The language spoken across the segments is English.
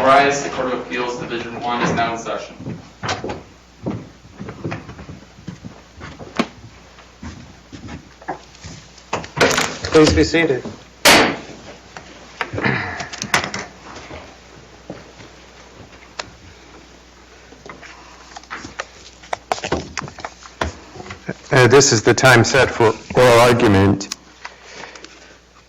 All rise. The Court of Appeals Division 1 is now in session. Please be seated. This is the time set for oral argument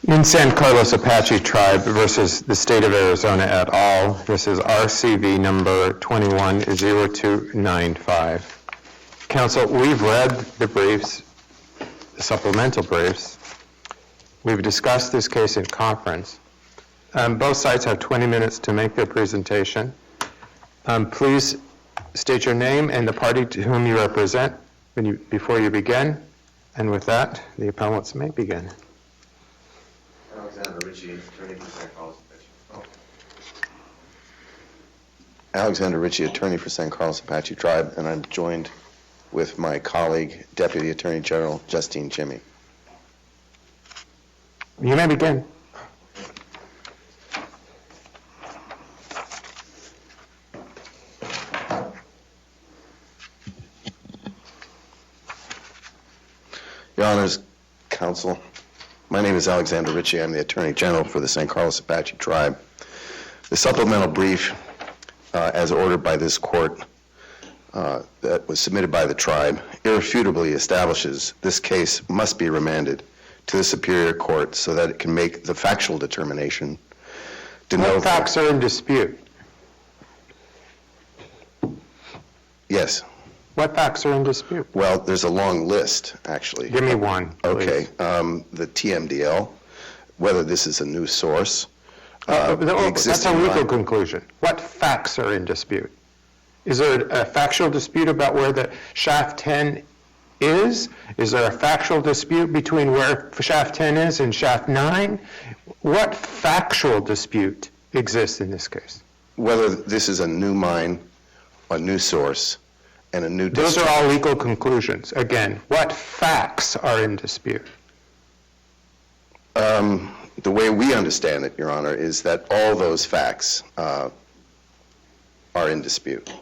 in San Carlos Apache Tribe versus the State of Arizona et al. This is RCV number 210295. Counsel, we've read the briefs, the supplemental briefs. We've discussed this case in conference. Both sides have 20 minutes to make their presentation. Please state your name and the party to whom you represent before you begin. And with that, the appellants may begin. Alexander Ritchie, attorney for San Carlos Apache. Alexander Ritchie, attorney for San Carlos Apache Tribe, and I'm joined with my colleague, Deputy Attorney General Justine Chimmy. You may begin. Your Honors, Counsel, my name is Alexander Ritchie. I'm the Attorney General for the San Carlos Apache Tribe. The supplemental brief, as ordered by this court, that was submitted by the tribe, irrefutably establishes this case must be remanded to the Superior Court so that it can make the factual determination. What facts are in dispute? Yes. What facts are in dispute? Well, there's a long list, actually. Give me one, please. Okay. The TMDL, whether this is a new source. That's a legal conclusion. What facts are in dispute? Is there a factual dispute about where the shaft 10 is? Is there a factual dispute between where shaft 10 is and shaft 9? What factual dispute exists in this case? Whether this is a new mine, a new source, and a new district. Those are all legal conclusions. Again, what facts are in dispute? The way we understand it, Your Honor, is that all those facts are in dispute.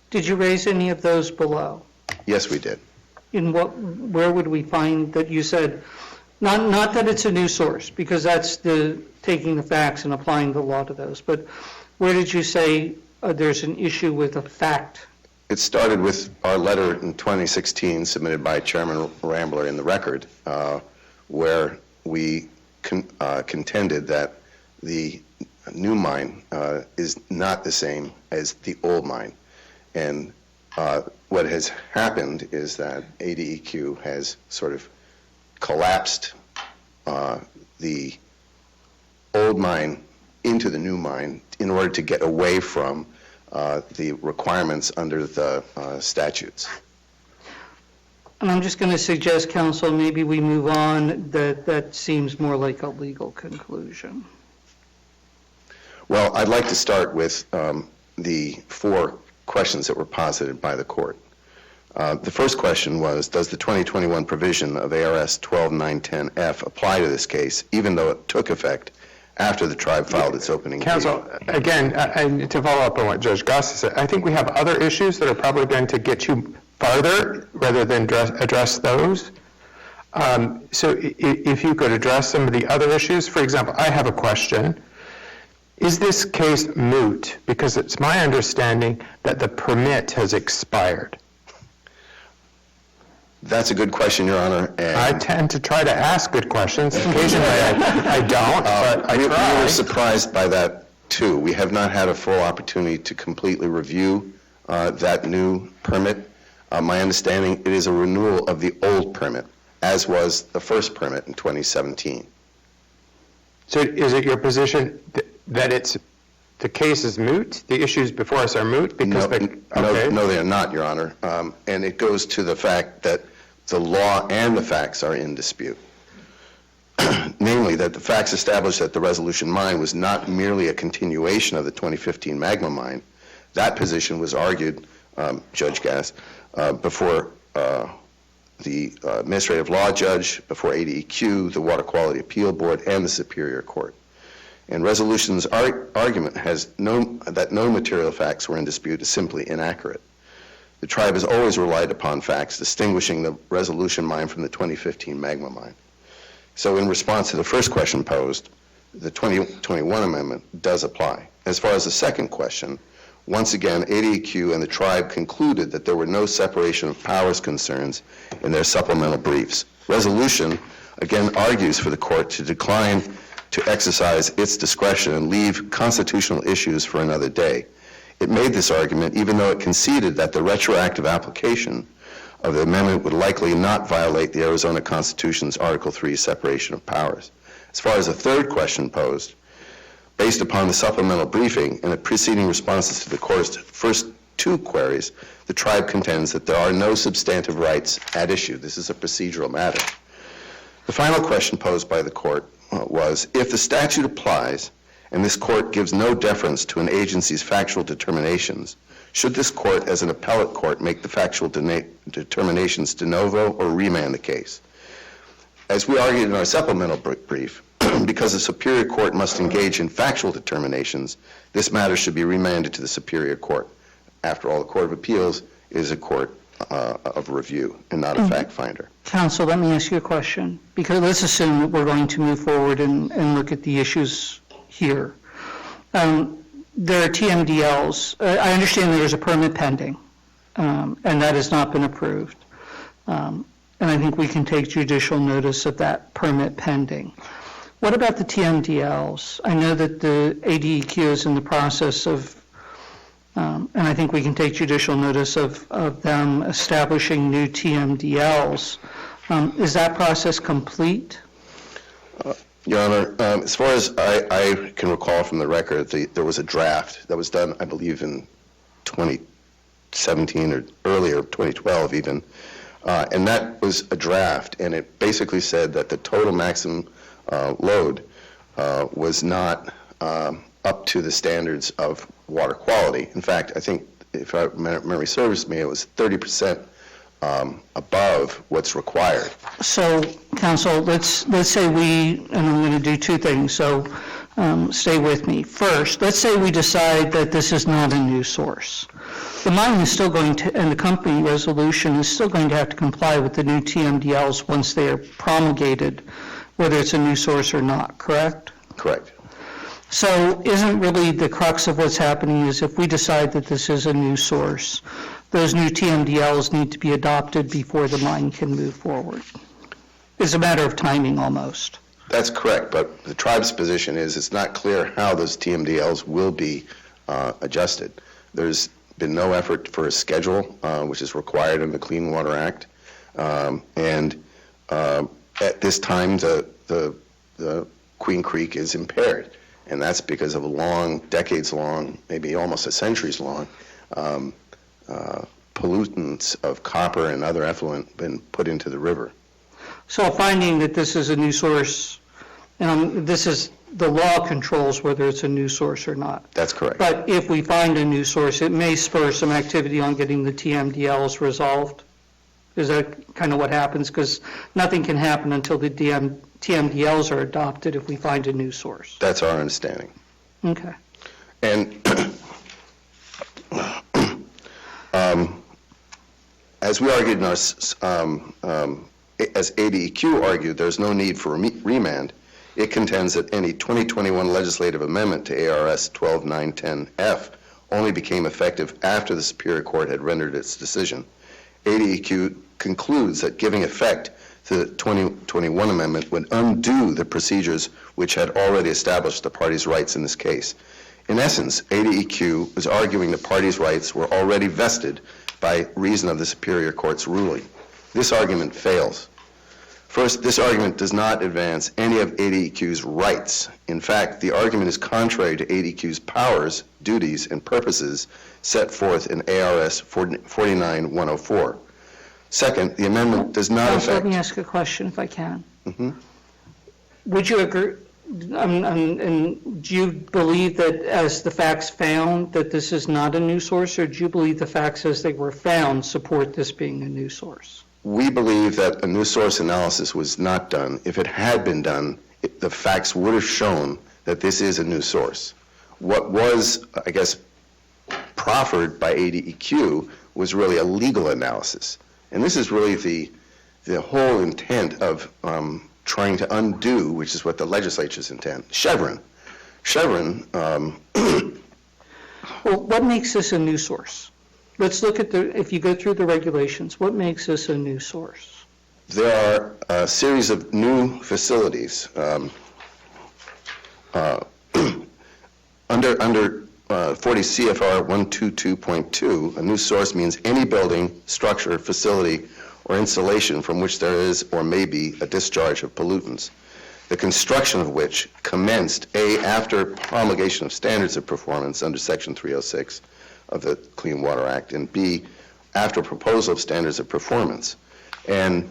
Did you raise any of those below? Yes, we did. Where would we find that you said, not that it's a new source, because that's taking the facts and applying the law to those, but where did you say there's an issue with a fact? It started with our letter in 2016 submitted by Chairman Rambler in the record, where we contended that the new mine is not the same as the old mine. And what has happened is that ADEQ has sort of collapsed the old mine into the new mine in order to get away from the requirements under the statutes. And I'm just going to suggest, counsel, maybe we move on. That seems more like a legal conclusion. Well, I'd like to start with the four questions that were posited by the court. The first question was, does the 2021 provision of ARS 12910F apply to this case, even though it took effect after the tribe filed its opening brief? Counsel, again, to follow up on what Judge Goss said, I think we have other issues that are probably going to get you farther rather than address those. So if you could address some of the other issues. For example, I have a question. Is this case moot? Because it's my understanding that the permit has expired. That's a good question, Your Honor. And I tend to try to ask good questions. Occasionally I don't, but I we try. were surprised by that, too. We have not had a full opportunity to completely review that new permit. My understanding, it is a renewal of the old permit, as was the first permit in 2017. So is it your position that the case is moot? The issues before us are moot? Because No, they are not, Your Honor. And it goes to the fact that the law and the facts are in dispute. Namely, that the facts establish that the Resolution mine was not merely a continuation of the 2015 Magma mine. That position was argued, Judge Gass, before the Administrative Law Judge, before ADEQ, the Water Quality Appeal Board, and the Superior Court. And resolution's argument that no material facts were in dispute is simply inaccurate. The tribe has always relied upon facts distinguishing the resolution mine from the 2015 magma mine. So in response to the first question posed, the 2021 amendment does apply. As far as the second question, once again, ADEQ and the tribe concluded that there were no separation of powers concerns in their supplemental briefs. Resolution, again, argues for the court to decline to exercise its discretion and leave constitutional issues for another day. It made this argument even though it conceded that the retroactive application of the amendment would likely not violate the Arizona Constitution's Article 3 separation of powers. As far as the third question posed, based upon the supplemental briefing and the preceding responses to the court's first two queries, the tribe contends that there are no substantive rights at issue. This is a procedural matter. The final question posed by the court was, if the statute applies and this court gives no deference to an agency's factual determinations, should this court, as an appellate court, make the factual determinations de novo or remand the case? As we argued in our supplemental brief, because the Superior Court must engage in factual determinations, this matter should be remanded to the Superior Court. After all, the Court of Appeals is a court of review and not a fact finder. Counsel, let me ask you a question, because let's assume that we're going to move forward and look at the issues here. There are TMDLs. I understand there's a permit pending, and that has not been approved. And I think we can take judicial notice of that permit pending. What about the TMDLs? I know that the ADEQ is in the process of, and I think we can take judicial notice of them establishing new TMDLs. Is that process complete? Your Honor, as far as I can recall from the record, there was a draft that was done, I believe, in 2017 or earlier, 2012 even, and that was a draft, and it basically said that the total maximum load was not up to the standards of water quality. In fact, I think, if memory serves me, it was 30% above what's required. So, Counsel, let's say we, and I'm going to do two things, so stay with me. First, let's say we decide that this is not a new source. The mine is still going to, and the company resolution is still going to have to comply with the new TMDLs once they are promulgated, whether it's a new source or not, correct? Correct. So isn't really the crux of what's happening is if we decide that this is a new source, those new TMDLs need to be adopted before the mine can move forward? It's a matter of timing almost. That's correct, but the tribe's position is it's not clear how those TMDLs will be adjusted. There's been no effort for a schedule, which is required in the Clean Water Act, and at this time the Queen Creek is impaired, and that's because of a long, decades-long, maybe almost a centuries-long pollutants of copper and other effluent been put into the river. So finding that this is a new source, and this is, the law controls whether it's a new source or not. That's correct. But if we find a new source, it may spur some activity on getting the TMDLs resolved. Is that kind of what happens? Because nothing can happen until the TMDLs are adopted if we find a new source. That's our understanding. Okay. And as we argued in our, as ADEQ argued, there's no need for remand. It contends that any 2021 legislative amendment to ARS 12910F only became effective after the Superior Court had rendered its decision. ADEQ concludes that giving effect to the 2021 amendment would undo the procedures which had already established the parties' rights in this case. In essence, ADEQ was arguing the parties' rights were already vested by reason of the Superior Court's ruling. This argument fails. First, this argument does not advance any of ADEQ's rights. In fact, the argument is contrary to ADEQ's powers, duties, and purposes set forth in ARS 49104. Second, the amendment does not affect... Let me ask a question if I can. Mm-hmm. Would you agree, and do you believe that as the facts found that this is not a new source, or do you believe the facts as they were found support this being a new source? We believe that a new source analysis was not done. If it had been done, the facts would have shown that this is a new source. What was, I guess, proffered by ADEQ was really a legal analysis. And this is really the whole intent of trying to undo, which is what the legislature's intent, Chevron. Chevron, Well, what makes this a new source? Let's look at if you go through the regulations, what makes this a new source? there are a series of new facilities. Under 40 CFR 122.2, a new source means any building, structure, facility, or installation from which there is or may be a discharge of pollutants, the construction of which commenced, A, after promulgation of standards of performance under Section 306 of the Clean Water Act, and B, after proposal of standards of performance. And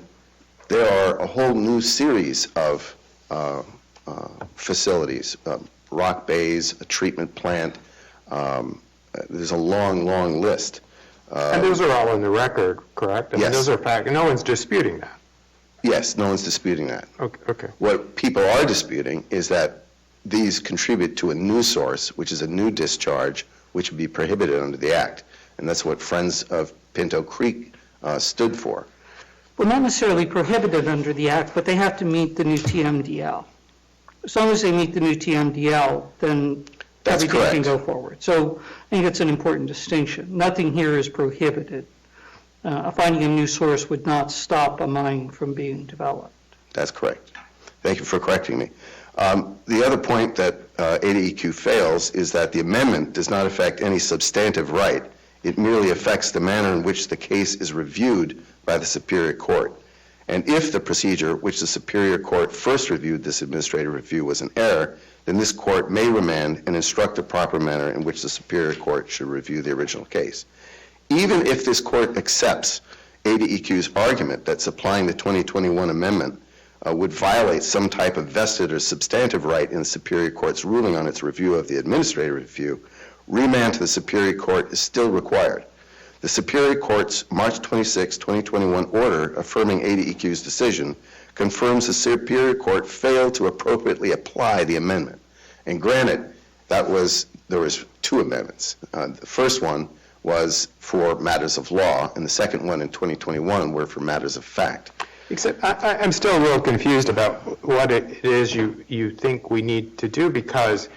there are a whole new series of facilities, rock bays, a treatment plant. There's a long, long list. And those are all in the record, correct? I mean, Yes. those are fact, no one's disputing that. Yes, no one's disputing that. Okay. What people are disputing is that these contribute to a new source, which is a new discharge, which would be prohibited under the Act. And that's what Friends of Pinto Creek stood for. Well, not necessarily prohibited under the Act, but they have to meet the new TMDL. As long as they meet the new TMDL, then That's everything can correct. go forward. So I think it's an important distinction. Nothing here is prohibited. Finding a new source would not stop a mine from being developed. That's correct. Thank you for correcting me. The other point that ADEQ fails is that the amendment does not affect any substantive right. It merely affects the manner in which the case is reviewed by the Superior Court. And if the procedure which the Superior Court first reviewed this administrative review was an error, then this court may remand and instruct the proper manner in which the Superior Court should review the original case. Even if this court accepts ADEQ's argument that supplying the 2021 amendment would violate some type of vested or substantive right in the Superior Court's ruling on its review of the administrative review, remand to the Superior Court is still required. The Superior Court's March 26, 2021 order affirming ADEQ's decision confirms the Superior Court failed to appropriately apply the amendment. And granted, there was two amendments. The first one was for matters of law, and the second one in 2021 were for matters of fact. Except I'm still a little confused about what it is you think we need to do, because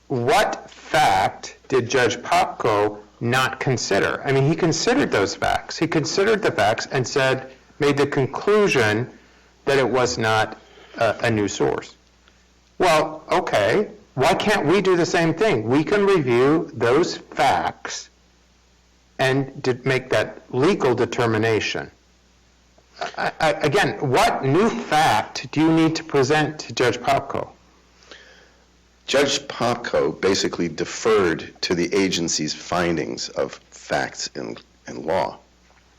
what fact did Judge Popko not consider? I mean, he considered those facts. He considered the facts and made the conclusion that it was not a new source. Well, okay, why can't we do the same thing? We can review those facts and make that legal determination. Again, what new fact do you need to present to Judge Popko? Judge Popko basically deferred to the agency's findings of facts and law.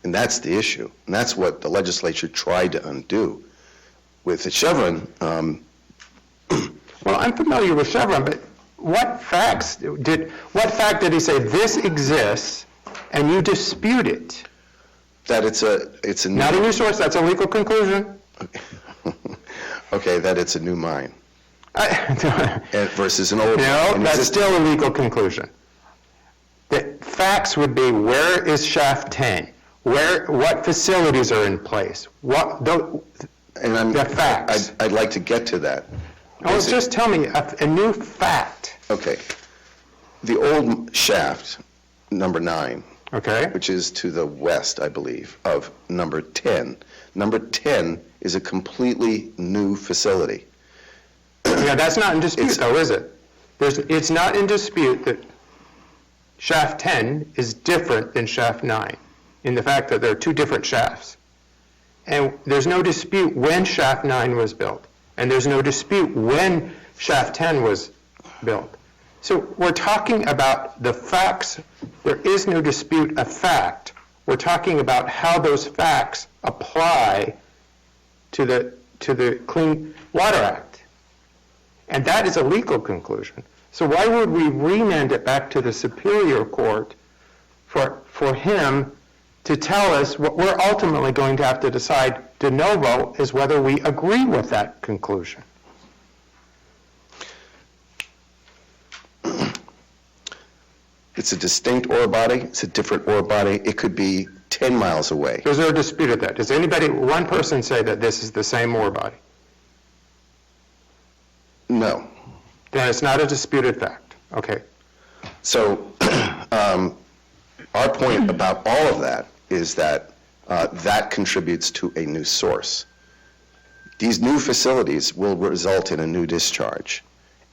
And that's the issue. And that's what the legislature tried to undo. With the Chevron... Well, I'm familiar with Chevron, but what fact did he say, this exists, and you dispute it? that it's a new... Not a new source, that's a legal conclusion. Okay, that it's a new mine No, versus an old mine. And that's it's- still a legal conclusion. The facts would be, where is shaft 10? What facilities are in place? And the facts. I'd like to get to that. Oh, just tell me a new fact. Okay. The old shaft, number 9, Okay? which is to the west, I believe, of number 10. Number 10 is a completely new facility. Yeah, that's not in dispute, It's- though, is it? It's not in dispute that shaft 10 is different than shaft 9, in the fact that they're two different shafts. And there's no dispute when shaft 9 was built, and there's no dispute when shaft 10 was built. So we're talking about the facts. There is no dispute of fact. We're talking about how those facts apply to the Clean Water Act. And that is a legal conclusion. So why would we remand it back to the Superior Court for him to tell us what we're ultimately going to have to decide de novo is whether we agree with that conclusion? It's a distinct ore body, it's a different ore body, it could be 10 miles away. Is there a dispute at that? Does anybody, one person say that this is the same ore body? No. Then it's not a disputed fact. Okay. So our point about all of that is that that contributes to a new source. These new facilities will result in a new discharge.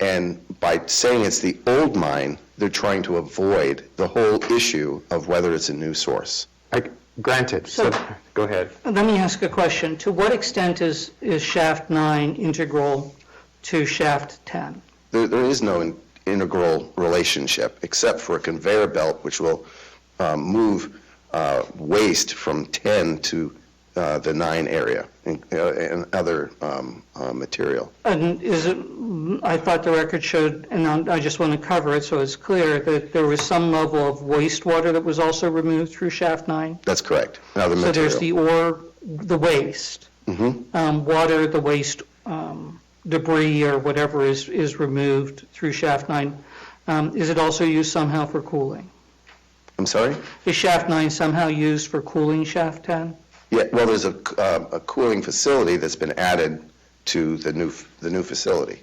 And by saying it's the old mine, they're trying to avoid the whole issue of whether it's a new source. Granted. So, go ahead. Let me ask a question. To what extent is shaft 9 integral to shaft 10? There is no integral relationship except for a conveyor belt which will move waste from 10 to the 9 area and other material. And is it, I thought the record showed, and I just want to cover it so it's clear, that there was some level of wastewater that was also removed through shaft 9? That's correct. Other So material. there's the ore, the waste, water, the waste, debris or whatever is removed through shaft 9. Is it also used somehow for cooling? I'm sorry? Is shaft 9 somehow used for cooling shaft 10? Yeah, well, there's a cooling facility that's been added to the new facility.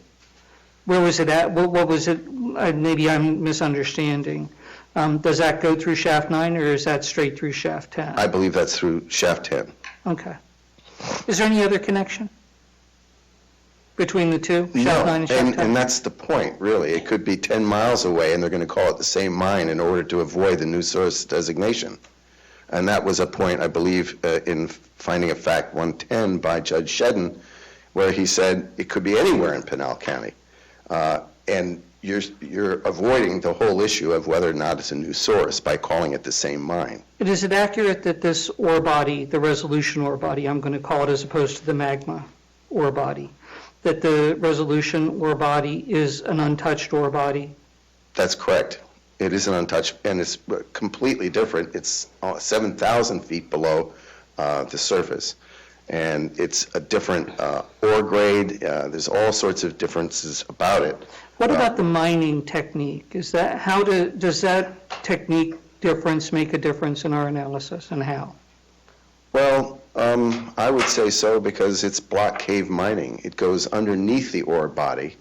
Where was it at? What was it? Maybe I'm misunderstanding. Does that go through shaft 9 or is that straight through shaft 10? I believe that's through shaft 10. Okay. Is there any other connection between the two, shaft 9 and shaft 10? And that's the point, really. It could be 10 miles away and they're going to call it the same mine in order to avoid the new source designation. And that was a point, I believe, in Finding of Fact 110 by Judge Shedden, where he said it could be anywhere in Pinal County. And you're avoiding the whole issue of whether or not it's a new source by calling it the same mine. And is it accurate that this ore body, the resolution ore body, I'm going to call it as opposed to the magma ore body, that the resolution ore body is an untouched ore body? That's correct. It is an untouched, and it's completely different. It's 7,000 feet below the surface, and it's a different ore grade. There's all sorts of differences about it. What about the mining technique? Does that technique difference make a difference in our analysis, and how? Well, I would say so because it's block cave mining. It goes underneath the ore body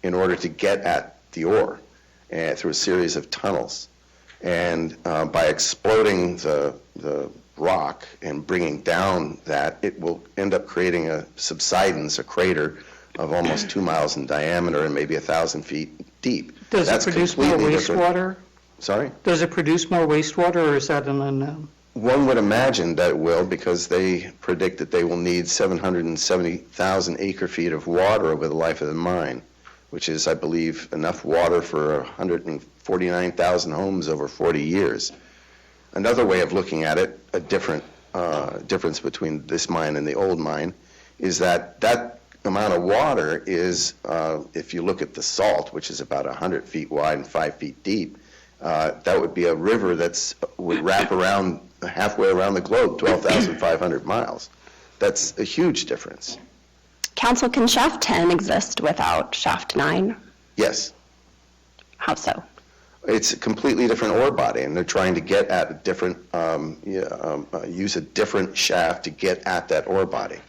in order to get at the ore through a series of tunnels. And by exploding the rock and bringing down that, it will end up creating a subsidence, a crater of almost 2 miles in diameter and maybe 1,000 feet deep. Does That's it produce more completely different. wastewater? Sorry? Does it produce more wastewater, or is that an unknown? One would imagine that it will, because they predict that they will need 770,000 acre-feet of water over the life of the mine, which is, I believe, enough water for 149,000 homes over 40 years. Another way of looking at it, a different difference between this mine and the old mine, is that that amount of water is, if you look at the salt, which is about 100 feet wide and 5 feet deep, that would be a river would wrap around halfway around the globe, 12,500 miles. That's a huge difference. Council, can shaft 10 exist without shaft 9? Yes. How so? It's a completely different ore body, and they're trying to get at a different, use a different shaft to get at that ore body.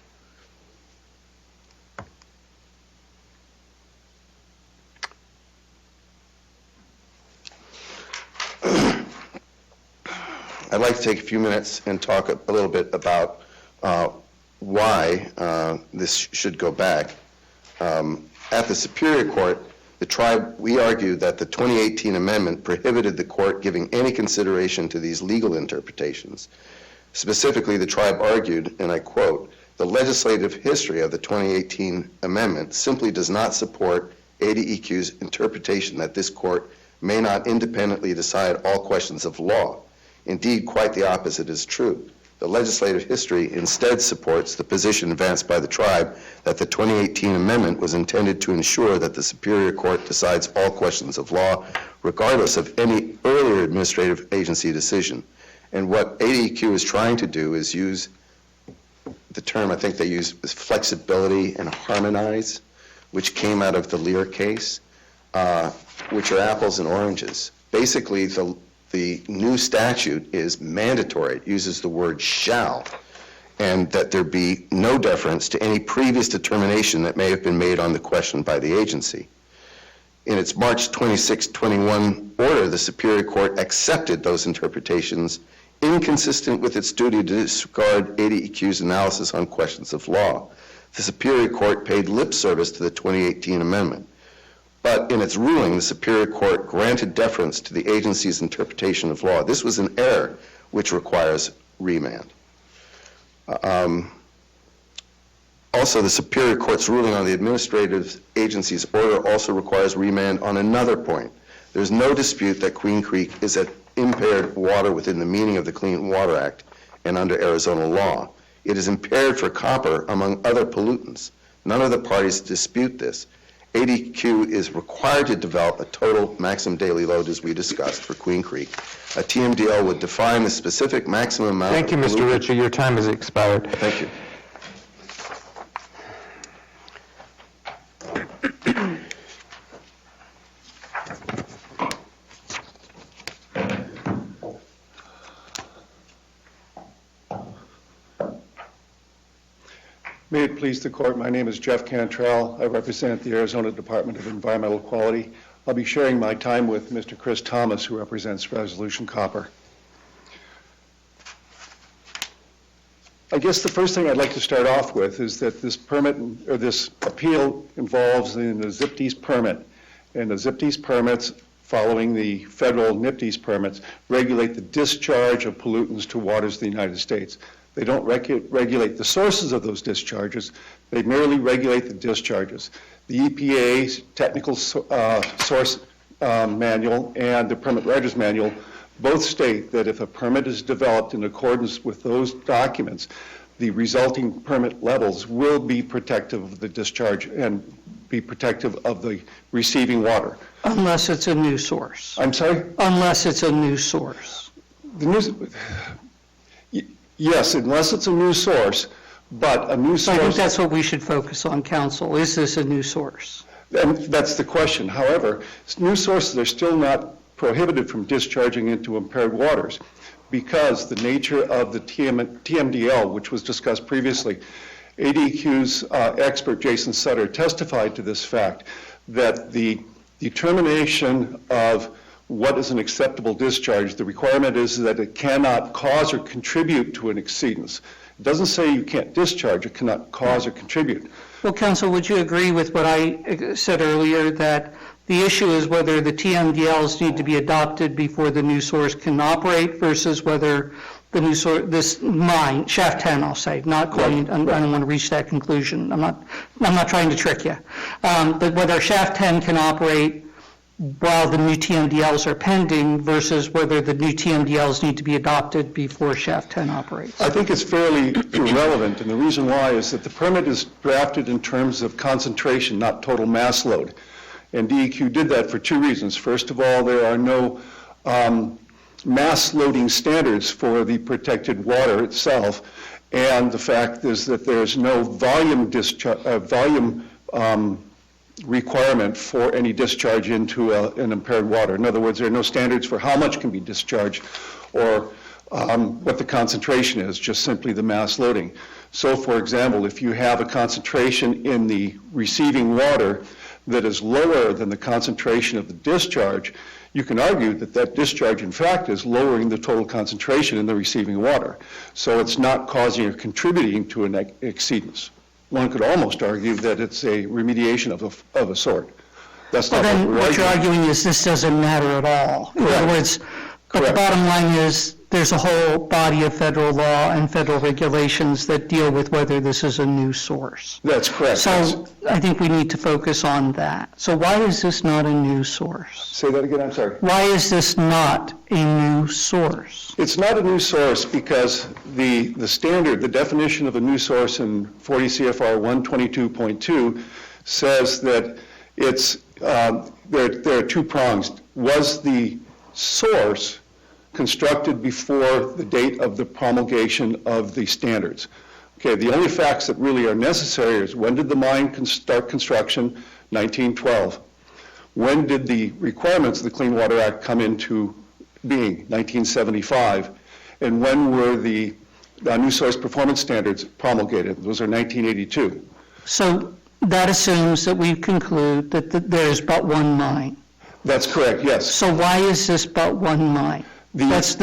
I'd like to take a few minutes and talk a little bit about why this should go back. At the Superior Court, the tribe, we argued that the 2018 amendment prohibited the court giving any consideration to these legal interpretations. Specifically, the tribe argued, and I quote, "The legislative history of the 2018 amendment simply does not support ADEQ's interpretation that this court may not independently decide all questions of law. Indeed, quite the opposite is true. The legislative history instead supports the position advanced by the tribe that the 2018 amendment was intended to ensure that the Superior Court decides all questions of law, regardless of any earlier administrative agency decision." And what ADEQ is trying to do is use the term, I think they use, is flexibility and harmonize, which came out of the Lear case. which are apples and oranges. Basically, the new statute is mandatory. It uses the word shall, and that there be no deference to any previous determination that may have been made on the question by the agency. In its March 26, 21 order, the Superior Court accepted those interpretations inconsistent with its duty to disregard ADEQ's analysis on questions of law. The Superior Court paid lip service to the 2018 amendment. But in its ruling, the Superior Court granted deference to the agency's interpretation of law. This was an error which requires remand. Also, the Superior Court's ruling on the administrative agency's order also requires remand on another point. There's no dispute that Queen Creek is an impaired water within the meaning of the Clean Water Act and under Arizona law. It is impaired for copper, among other pollutants. None of the parties dispute this. ADEQ is required to develop a total maximum daily load, as we discussed, for Queen Creek. A TMDL would define the specific maximum amount. Thank you, Mr. Ritchie. Your time has expired. Thank you. May it please the Court, my name is Jeff Cantrell. I represent the Arizona Department of Environmental Quality. I'll be sharing my time with Mr. Chris Thomas, who represents Resolution Copper. I guess the first thing I'd like to start off with is that this permit, or this appeal, involves in the ZIPDES permit. And the ZIPDES permits, following the federal NIPDES permits, regulate the discharge of pollutants to waters of the United States. They don't regulate the sources of those discharges. They merely regulate the discharges. The EPA's technical source manual and the permit writer's manual both state that if a permit is developed in accordance with those documents, the resulting permit levels will be protective of the discharge and be protective of the receiving water. Unless it's a new source. I'm sorry? Unless it's a new source. Yes, unless it's a new source, but a new So I think source, that's what we should focus on, counsel. Is this a new source? and that's the question. However, new sources are still not prohibited from discharging into impaired waters because the nature of the TMDL, which was discussed previously, ADEQ's expert Jason Sutter testified to this fact, that the determination of what is an acceptable discharge, the requirement is that it cannot cause or contribute to an exceedance. It doesn't say you can't discharge, it cannot cause or contribute. Well, counsel, would you agree with what I said earlier, that the issue is whether the TMDLs need to be adopted before the new source can operate versus whether the new source, this mine, Shaft 10, I'll say, not calling, I don't want to reach that conclusion. I'm not trying to trick you. But whether Shaft 10 can operate while the new TMDLs are pending versus whether the new TMDLs need to be adopted before Shaft 10 operates. I think it's fairly irrelevant, and the reason why is that the permit is drafted in terms of concentration, not total mass load. And DEQ did that for two reasons. First of all, there are no mass loading standards for the protected water itself, and the fact is that there's no volume requirement for any discharge into an impaired water. In other words, there are no standards for how much can be discharged or what the concentration is, just simply the mass loading. So, for example, if you have a concentration in the receiving water that is lower than the concentration of the discharge, you can argue that that discharge, in fact, is lowering the total concentration in the receiving water. So it's not causing or contributing to an exceedance. One could almost argue that it's a remediation of a sort. That's Well, not then what we're what you're arguing. arguing is this doesn't matter at all. In other Correct. words, but the Correct. bottom line is there's a whole body of federal law and federal regulations that deal with whether this is a new source. That's correct. So I think we need to focus on that. So why is this not a new source? Say that again, I'm sorry. Why is this not a new source? It's not a new source because the standard, the definition of a new source in 40 CFR 122.2 says that it's, there are two prongs. Was the source constructed before the date of the promulgation of the standards? Okay, the only facts that really are necessary is when did the mine start construction? 1912. when did the requirements of the Clean Water Act come into being? 1975. And when were the new source performance standards promulgated? Those are 1982. So that assumes that we conclude that there's but one mine. That's correct, yes. So why is this but one mine? That's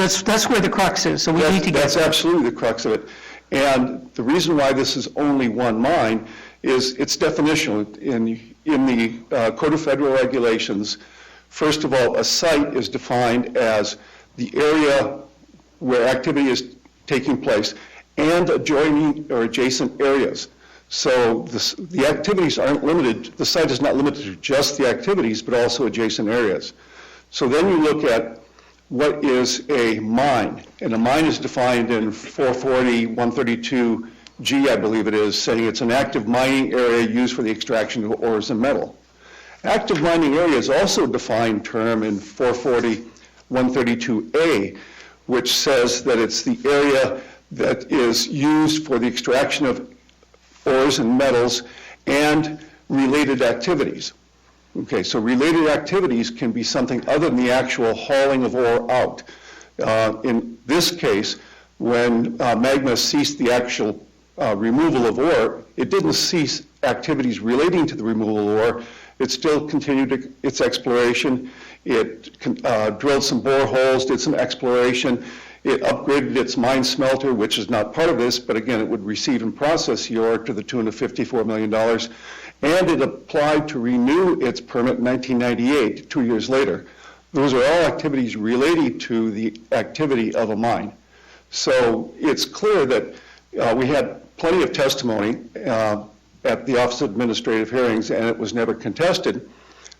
where the crux is, so we need to get That's there. absolutely the crux of it. And the reason why this is only one mine is its definitional. In the Code of Federal Regulations, first of all, a site is defined as the area where activity is taking place and adjoining or adjacent areas. So the activities aren't limited, the site is not limited to just the activities, but also adjacent areas. So then you look at what is a mine, and a mine is defined in 440, 132G, I believe it is, saying it's an active mining area used for the extraction of ores and metal. Active mining area is also a defined term in 440, 132A, which says that it's the area that is used for the extraction of ores and metals and related activities. Okay, so related activities can be something other than the actual hauling of ore out. In this case, when Magma ceased the actual removal of ore, it didn't cease activities relating to the removal of ore. It still continued its exploration. It drilled some boreholes, did some exploration. It upgraded its mine smelter, which is not part of this, but again, it would receive and process the ore to the tune of $54 million. And it applied to renew its permit in 1998, 2 years later. Those are all activities related to the activity of a mine. So it's clear that we had plenty of testimony at the Office of Administrative Hearings, and it was never contested,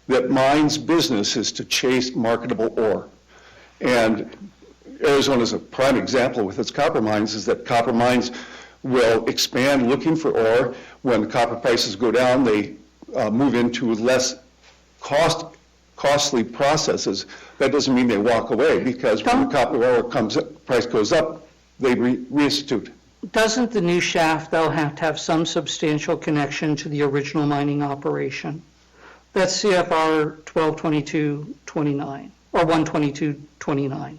that mine's business is to chase marketable ore. And Arizona is a prime example with its copper mines, is that copper mines will expand looking for ore. When copper prices go down, they move into less costly processes. That doesn't mean they walk away, because when the copper ore price goes up, they reinstitute. Doesn't the new shaft, though, have to have some substantial connection to the original mining operation? That's CFR 1222.29, or 122.29.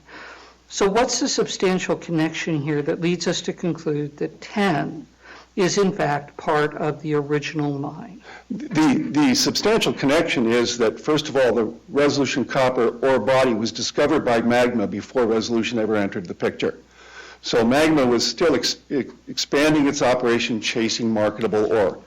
So what's the substantial connection here that leads us to conclude that 10 is in fact part of the original mine? The substantial connection is that, first of all, the Resolution copper ore body was discovered by Magma before Resolution ever entered the picture. So Magma was still expanding its operation, chasing marketable ore.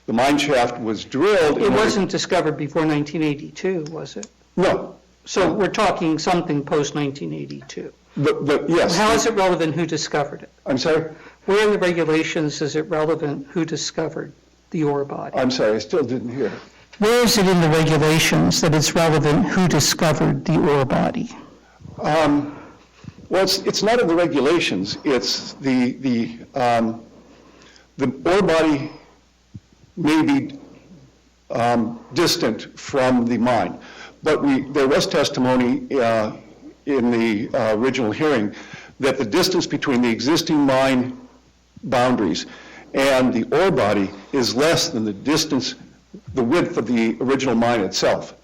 The mine shaft was drilled. It wasn't discovered before 1982, was it? No. So we're talking something post-1982. But yes. How is it relevant who discovered it? I'm sorry? Where in the regulations is it relevant who discovered the ore body? I'm sorry, I still didn't hear. Where is it in the regulations that it's relevant who discovered the ore body? Well, it's not in the regulations. It's the ore body may be distant from the mine, but there was testimony in the original hearing that the distance between the existing mine boundaries and the ore body is less than the width of the original mine itself.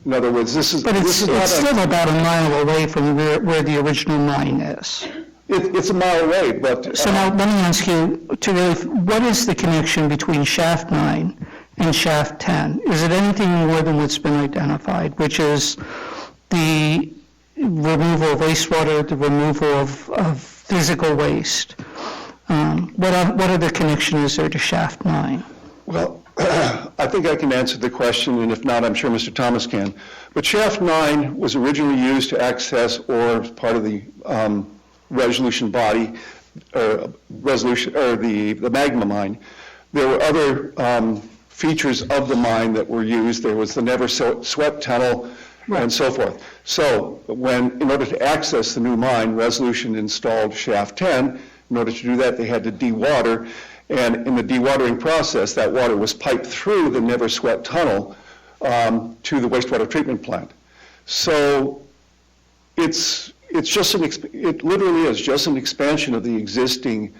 In other words, this is But it's not still about a mile away from where the original mine is. It's a mile away, but So now, let me ask you, what is the connection between shaft 9 and shaft 10? Is it anything more than what's been identified, which is the removal of wastewater, the removal of physical waste? What other connection is there to shaft 9? Well, I think I can answer the question, and if not, I'm sure Mr. Thomas can. But shaft 9 was originally used to access ore as part of the resolution body, or the Magma mine. There were other features of the mine that were used. There was the never swept tunnel, and so forth. So in order to access the new mine, Resolution installed shaft 10. In order to do that, they had to dewater, and in the dewatering process, that water was piped through the never swept tunnel to the wastewater treatment plant. So it literally is just an expansion of the existing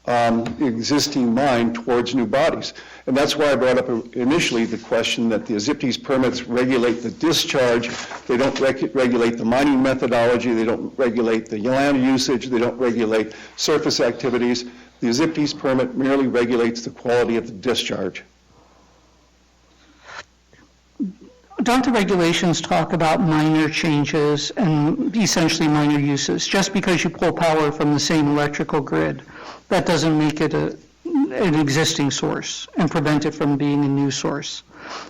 existing mine towards new bodies. And that's why I brought up initially the question that the ZIPTES permits regulate the discharge, they don't regulate the mining methodology, they don't regulate the land usage, they don't regulate surface activities. The ZIPTES permit merely regulates the quality of the discharge. Don't the regulations talk about minor changes and essentially minor uses? Just because you pull power from the same electrical grid, that doesn't make it an existing source and prevent it from being a new source.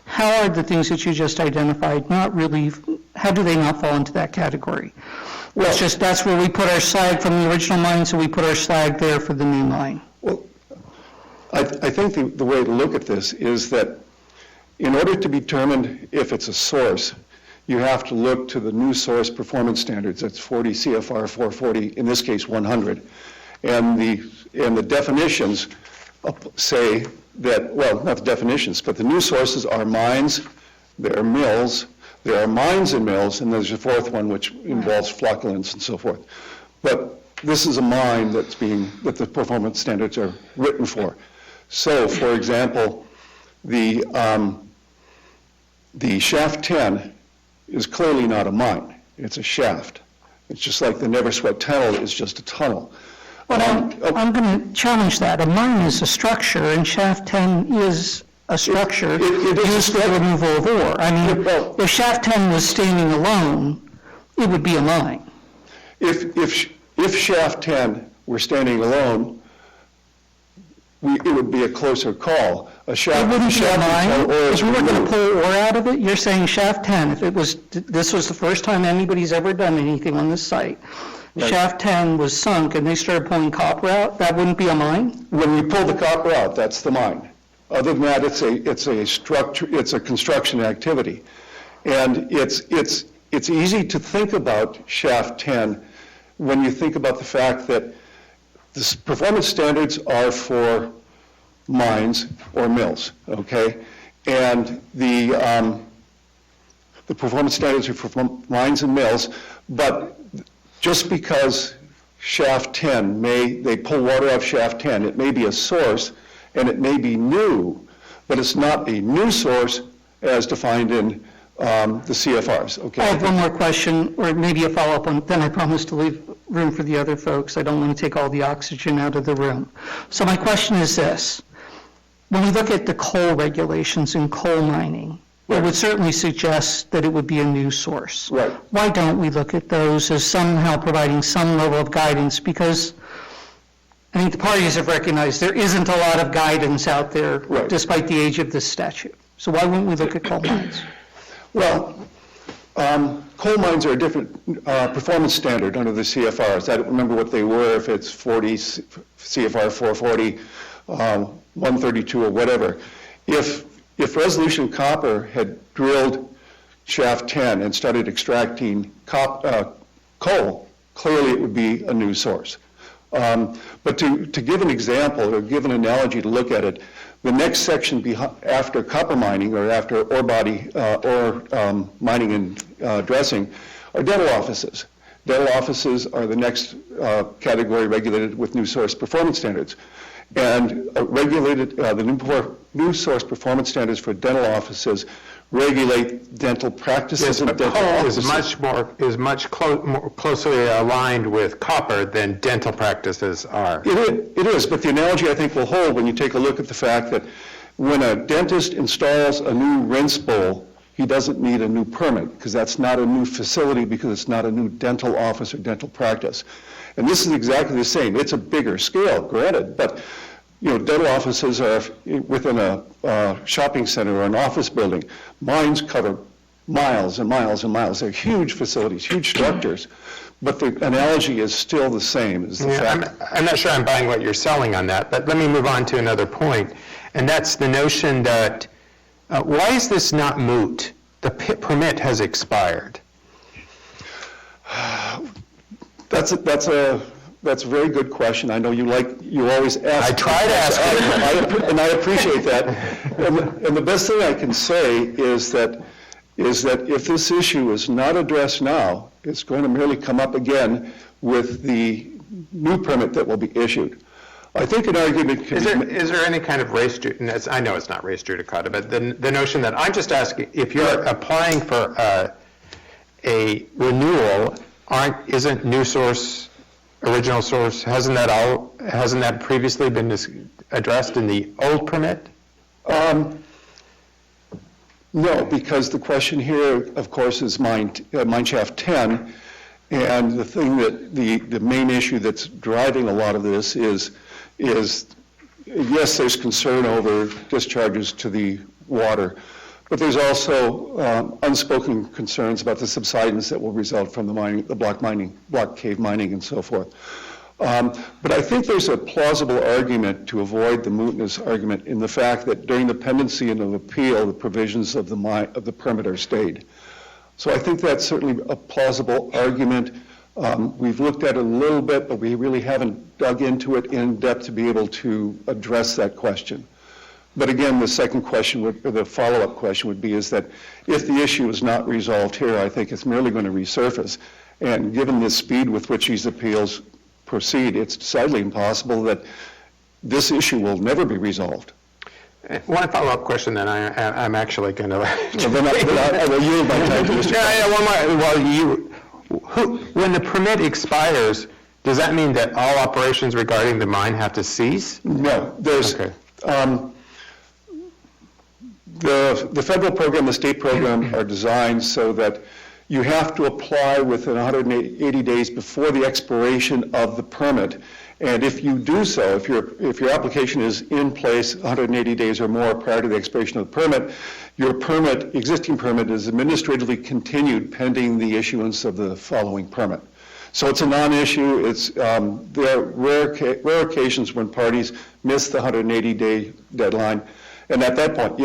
How are the things that you just identified not really, how do they not fall into that category? Well, it's just that's where we put our slag from the original mine, so we put our slag there for the new mine. Well, I think the way to look at this is that in order to be determined if it's a source, you have to look to the new source performance standards. That's 40 CFR 440, in this case 100. And the definitions say that, well, not the definitions, but the new sources are mines, there are mills, there are mines and mills, and there's a fourth one which involves flocculants and so forth. But this is a mine that the performance standards are written for. So, for example, the shaft 10 is clearly not a mine. It's a shaft. It's just like the Never Sweat Tunnel is just a tunnel. But I'm going to challenge that. A mine is a structure, and shaft 10 is a structure used for removal of ore. I mean, if shaft 10 was standing alone, it would be a mine. If shaft 10 were standing alone, it would be a closer call. It wouldn't be a mine. If we were going to pull ore out of it, you're saying shaft 10, if this was the first time anybody's ever done anything on this site, right. Shaft 10 was sunk and they started pulling copper out, that wouldn't be a mine? When we pull the copper out, that's the mine. Other than that, it's a construction activity. And it's easy to think about shaft 10 when you think about the fact that the performance standards are for mines or mills, okay? And the performance standards are for mines and mills, but just because shaft 10 they pull water off shaft 10, it may be a source and it may be new, but it's not a new source as defined in the CFRs, okay? I have one more question, or maybe a follow-up on, then I promise to leave room for the other folks. I don't want to take all the oxygen out of the room. So my question is this. When we look at the coal regulations in coal mining, right. It would certainly suggest that it would be a new source. Right. Why don't we look at those as somehow providing some level of guidance? Because I think the parties have recognized there isn't a lot of guidance out there, right. Despite the age of this statute. So why wouldn't we look at coal mines? Well, coal mines are a different performance standard under the CFRs. I don't remember what they were, if it's 40 CFR 440, 132 or whatever. If Resolution Copper had drilled shaft 10 and started extracting coal, clearly it would be a new source. But to give an example or give an analogy to look at it, the next section after copper mining or after ore body or mining and dressing are dental offices. Dental offices are the next category regulated with new source performance standards. And the new source performance standards for dental offices regulate dental practices and dental offices. Is much more closely aligned with copper than dental practices are. It is, but the analogy I think will hold when you take a look at the fact that when a dentist installs a new rinse bowl, he doesn't need a new permit because that's not a new facility because it's not a new dental office or dental practice. And this is exactly the same. It's a bigger scale, granted, but dental offices are within a shopping center or an office building. Mines cover miles and miles and miles. They're huge facilities, huge structures, but the analogy is still the same. I'm not sure I'm buying what you're selling on that, but let me move on to another point, and that's the notion that why is this not moot? The permit has expired. That's a very good question. I know you always ask. I try to ask it. And I appreciate that. And the best thing I can say is that if this issue is not addressed now, it's going to merely come up again with the new permit that will be issued. I think an argument could Is there any kind of I know it's not race judicata, but the notion that, I'm just asking, if you're applying for a renewal, isn't new source, original source, hasn't that previously been addressed in the old permit? No, because the question here, of course, is mine shaft 10, and the thing that, the main issue that's driving a lot of this is yes, there's concern over discharges to the water, but there's also unspoken concerns about the subsidence that will result from the mining, the block cave mining and so forth. But I think there's a plausible argument to avoid the mootness argument in the fact that during the pendency and of appeal, the provisions of the permit are stayed. So I think that's certainly a plausible argument. We've looked at it a little bit, but we really haven't dug into it in depth to be able to address that question. But again, the second question, or the follow-up question would be is that if the issue is not resolved here, I think it's merely going to resurface. And given the speed with which these appeals proceed, it's decidedly impossible that this issue will never be resolved. One follow-up question then I'm actually going to... I will yield my time to Mr. Yeah, one more. When the permit expires, does that mean that all operations regarding the mine have to cease? No, there's... Okay. The federal program, the state program are designed so that you have to apply within 180 days before the expiration of the permit. And if you do so, if your application is in place 180 days or more prior to the expiration of the permit, your existing permit is administratively continued pending the issuance of the following permit. So it's a non-issue. There are rare occasions when parties miss the 180-day deadline. And at that point,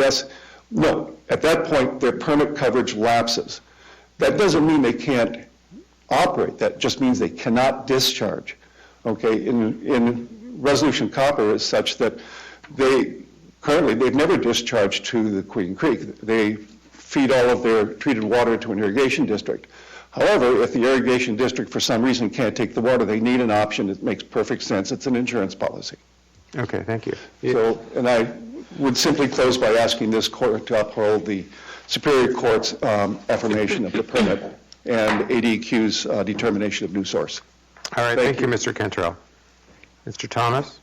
at that point, their permit coverage lapses. That doesn't mean they can't operate. That just means they cannot discharge. Okay, in Resolution Copper is such that they've never discharged to the Queen Creek. They feed all of their treated water to an irrigation district. However, if the irrigation district for some reason can't take the water, they need an option. It makes perfect sense. It's an insurance policy. Okay, thank you. So, and I would simply close by asking this court to uphold the Superior Court's affirmation of the permit and ADQ's determination of new source. All right, thank you, Mr. Cantrell. Mr. Thomas?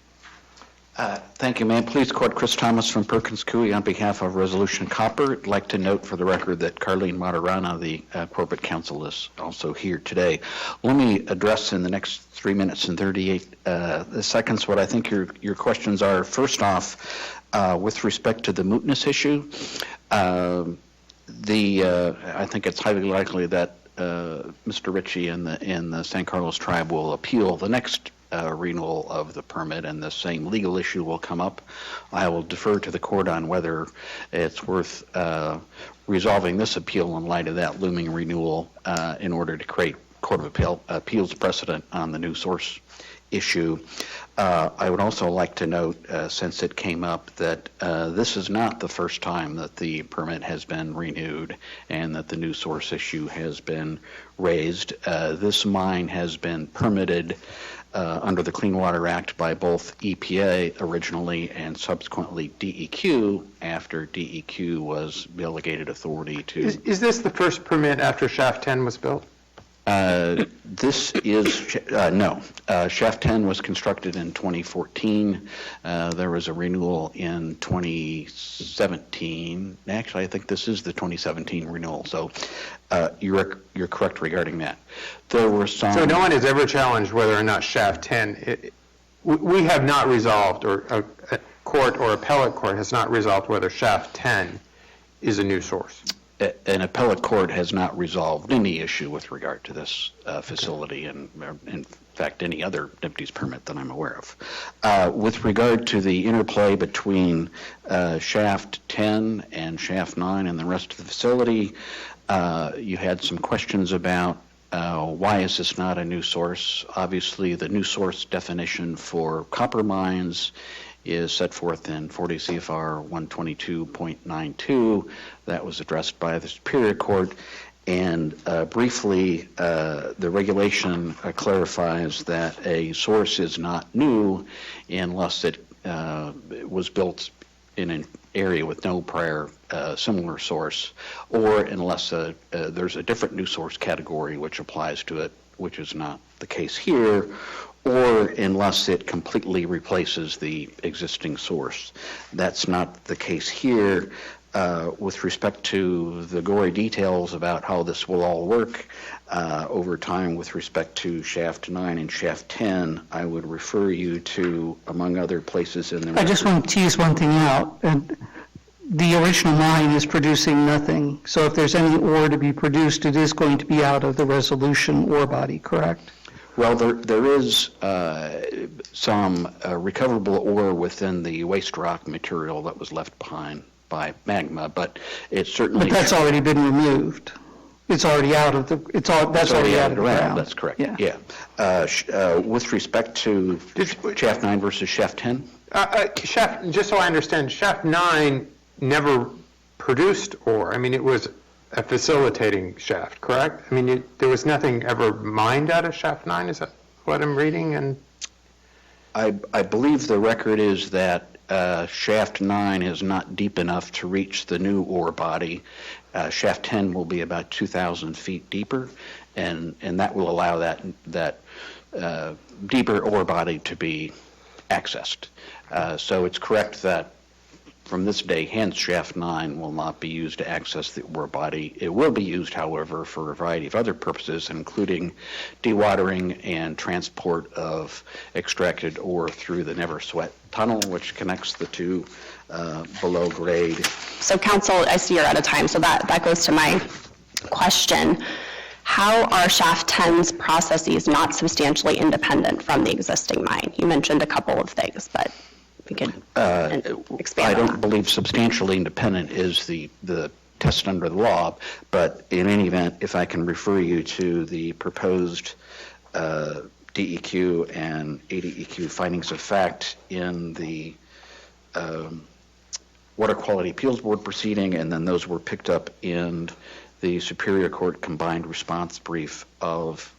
Thank you, ma'am. Please, Court, Chris Thomas from Perkins Coie on behalf of Resolution Copper. I'd like to note for the record that Carlene Matarana, the corporate counsel, is also here today. Let me address in the next 3 minutes and 38 seconds what I think your questions are. First off, with respect to the mootness issue, I think it's highly likely that Mr. Ritchie and the San Carlos tribe will appeal the next renewal of the permit, and the same legal issue will come up. I will defer to the court on whether it's worth resolving this appeal in light of that looming renewal in order to create Court of Appeals precedent on the new source issue. I would also like to note, since it came up, that this is not the first time that the permit has been renewed and that the new source issue has been raised. This mine has been permitted under the Clean Water Act by both EPA originally and subsequently DEQ after DEQ was delegated authority to... Is this the first permit after Shaft 10 was built? This is, no. Shaft 10 was constructed in 2014. There was a renewal in 2017. Actually, I think this is the 2017 renewal, so you're correct regarding that. There were some... So no one has ever challenged whether or not Shaft 10... we have not resolved, or a court or appellate court has not resolved whether Shaft 10 is a new source. An appellate court has not resolved any issue with regard to this facility, and in fact any other NPDES permit that I'm aware of. With regard to the interplay between Shaft 10 and Shaft 9 and the rest of the facility, you had some questions about why is this not a new source? Obviously, the new source definition for copper mines is set forth in 40 CFR 122.92. That was addressed by the Superior Court. And briefly, the regulation clarifies that a source is not new unless it was built in an area with no prior similar source, or unless there's a different new source category which applies to it, which is not the case here, or unless it completely replaces the existing source. That's not the case here. With respect to the gory details about how this will all work over time with respect to shaft 9 and shaft 10, I would refer you to, among other places in the I just want to tease one thing out. The original mine is producing nothing, so if there's any ore to be produced, it is going to be out of the resolution ore body, correct? Well, there is some recoverable ore within the waste rock material that was left behind by magma, but it certainly... But that's already been removed. It's already out of the, that's already out of the ground. That's correct, Yeah. yeah. With respect to shaft 9 versus shaft 10? Shaft, just so I understand, shaft 9 never produced ore. I mean, it was a facilitating shaft, correct? I mean, there was nothing ever mined out of shaft 9, is that what I'm reading? And I believe the record is that shaft 9 is not deep enough to reach the new ore body. Shaft 10 will be about 2,000 feet deeper, and that will allow that deeper ore body to be accessed. So it's correct that from this day hence, shaft 9 will not be used to access the ore body. It will be used, however, for a variety of other purposes, including dewatering and transport of extracted ore through the Never Sweat Tunnel, which connects the two below grade. So council, I see you're out of time, so that goes to my question. How are shaft 10's processes not substantially independent from the existing mine? You mentioned a couple of things, but we could expand I on don't that. believe substantially independent is the test under the law, but in any event, if I can refer you to the proposed DEQ and ADEQ findings of fact in the Water Quality Appeals Board proceeding, and then those were picked up in the Superior Court combined response brief of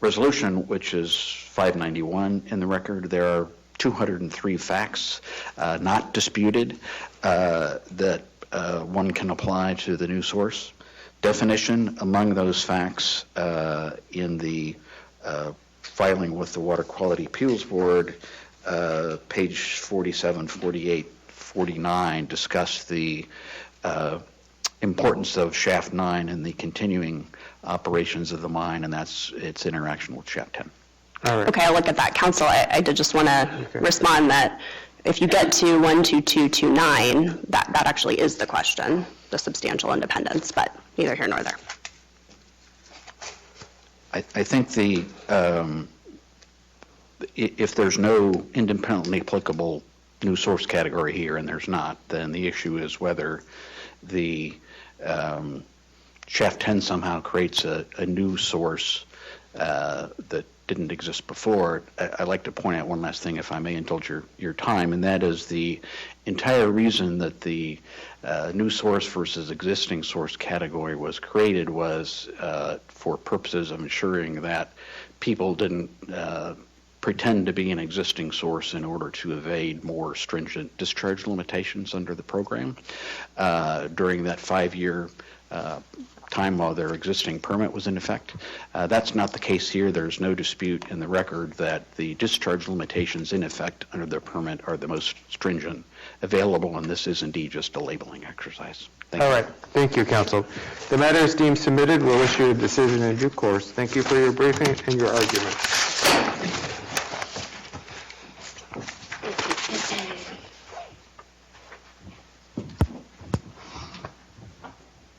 resolution, which is 591 in the record. There are 203 facts not disputed that one can apply to the new source definition. Among those facts in the filing with the Water Quality Appeals Board, page 47, 48, 49 discuss the importance of shaft 9 and the continuing operations of the mine, and that's its interaction with shaft 10. all right. Okay, I'll look at that. Council, I did just want to respond that if you get to 12229, that actually is the question, the substantial independence, but neither here nor there. I think if there's no independently applicable new source category here, and there's not, then the issue is whether the shaft 10 somehow creates a new source that didn't exist before. I'd like to point out one last thing, if I may indulge your time, and that is the entire reason that the new source versus existing source category was created was for purposes of ensuring that people didn't pretend to be an existing source in order to evade more stringent discharge limitations under the program. During that 5-year time while their existing permit was in effect. That's not the case here. There's no dispute in the record that the discharge limitations in effect under their permit are the most stringent available, and this is indeed just a labeling exercise. Thank you. All right, thank you, counsel. The matter is deemed submitted. We'll issue a decision in due course. Thank you for your briefing and your argument.